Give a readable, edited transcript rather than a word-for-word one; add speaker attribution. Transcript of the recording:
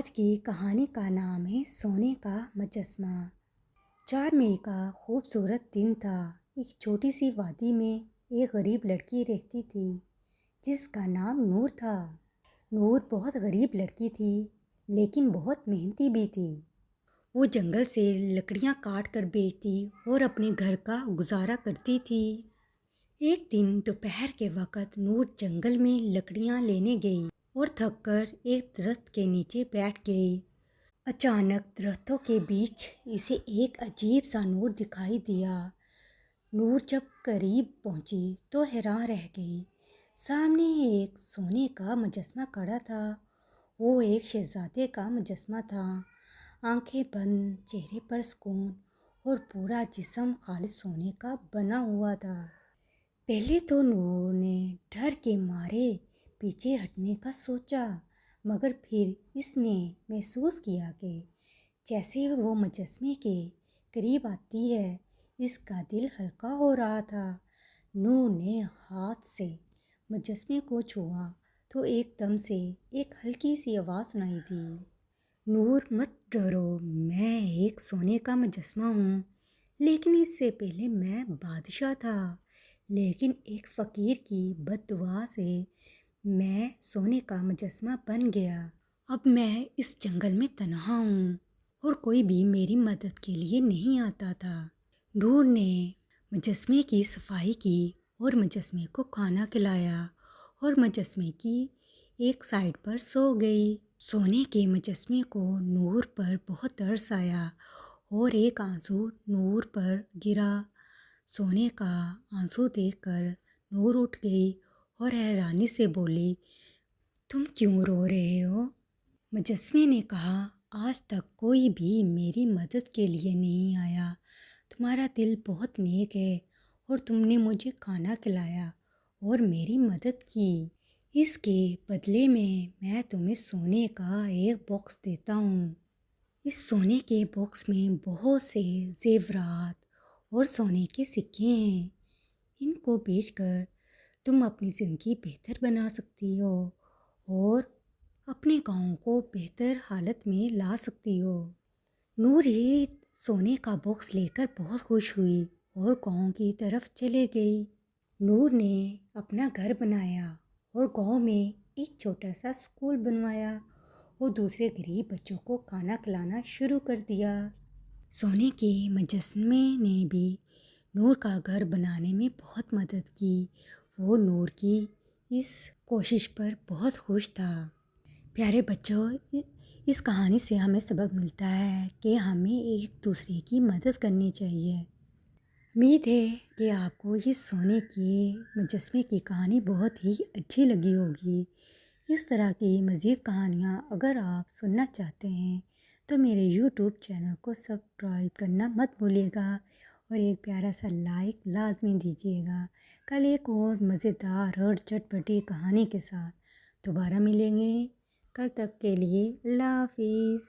Speaker 1: آج کی کہانی کا نام ہے سونے کا مجسمہ۔ 4 مئی کا خوبصورت دن تھا۔ ایک چھوٹی سی وادی میں ایک غریب لڑکی رہتی تھی جس کا نام نور تھا۔ نور بہت غریب لڑکی تھی لیکن بہت محنتی بھی تھی۔ وہ جنگل سے لکڑیاں کاٹ کر بیچتی اور اپنے گھر کا گزارا کرتی تھی۔ ایک دن دوپہر کے وقت نور جنگل میں لکڑیاں لینے گئی اور تھک کر ایک درخت کے نیچے بیٹھ گئی۔ اچانک درختوں کے بیچ اسے ایک عجیب سا نور دکھائی دیا۔ نور جب قریب پہنچی تو حیران رہ گئی۔ سامنے ایک سونے کا مجسمہ کھڑا تھا۔ وہ ایک شہزادے کا مجسمہ تھا۔ آنکھیں بند، چہرے پر سکون اور پورا جسم خالص سونے کا بنا ہوا تھا۔ پہلے تو نور نے ڈر کے مارے پیچھے ہٹنے کا سوچا، مگر پھر اس نے محسوس کیا کہ جیسے وہ مجسمے کے قریب آتی ہے اس کا دل ہلکا ہو رہا تھا۔ نور نے ہاتھ سے مجسمے کو چھوا تو ایک دم سے ایک ہلکی سی آواز سنائی دی۔ نور مت ڈرو، میں ایک سونے کا مجسمہ ہوں، لیکن اس سے پہلے میں بادشاہ تھا، لیکن ایک فقیر کی بد دعا سے میں سونے کا مجسمہ بن گیا۔ اب میں اس جنگل میں تنہا ہوں اور کوئی بھی میری مدد کے لیے نہیں آتا تھا۔ نور نے مجسمے کی صفائی کی اور مجسمے کو کھانا کھلایا اور مجسمے کی ایک سائڈ پر سو گئی۔ سونے کے مجسمے کو نور پر بہت ترس آیا اور ایک آنسو نور پر گرا۔ سونے کا آنسو دیکھ کر نور اٹھ گئی اور حیرانی سے بولی، تم کیوں رو رہے ہو؟ مجسمے نے کہا، آج تک کوئی بھی میری مدد کے لیے نہیں آیا۔ تمہارا دل بہت نیک ہے اور تم نے مجھے کھانا کھلایا اور میری مدد کی۔ اس کے بدلے میں تمہیں سونے کا ایک باکس دیتا ہوں۔ اس سونے کے باکس میں بہت سے زیورات اور سونے کے سکے ہیں۔ ان کو بیچ کر تم اپنی زندگی بہتر بنا سکتی ہو اور اپنے گاؤں کو بہتر حالت میں لا سکتی ہو۔ نور یہ سونے کا باکس لے کر بہت خوش ہوئی اور گاؤں کی طرف چلے گئی۔ نور نے اپنا گھر بنایا اور گاؤں میں ایک چھوٹا سا اسکول بنوایا اور دوسرے غریب بچوں کو کھانا کھلانا شروع کر دیا۔ سونے کے مجسمے نے بھی نور کا گھر بنانے میں بہت مدد کی۔ وہ نور کی اس کوشش پر بہت خوش تھا۔ پیارے بچوں، اس کہانی سے ہمیں سبق ملتا ہے کہ ہمیں ایک دوسرے کی مدد کرنی چاہیے۔ امید ہے کہ آپ کو یہ سونے کے مجسمے کی کہانی بہت ہی اچھی لگی ہوگی۔ اس طرح کی مزید کہانیاں اگر آپ سننا چاہتے ہیں تو میرے یوٹیوب چینل کو سبسکرائب کرنا مت بھولیے گا اور ایک پیارا سا لائک لازمی دیجیے گا۔ کل ایک اور مزیدار اور چٹپٹی کہانی کے ساتھ دوبارہ ملیں گے۔ کل تک کے لیے اللہ حافظ۔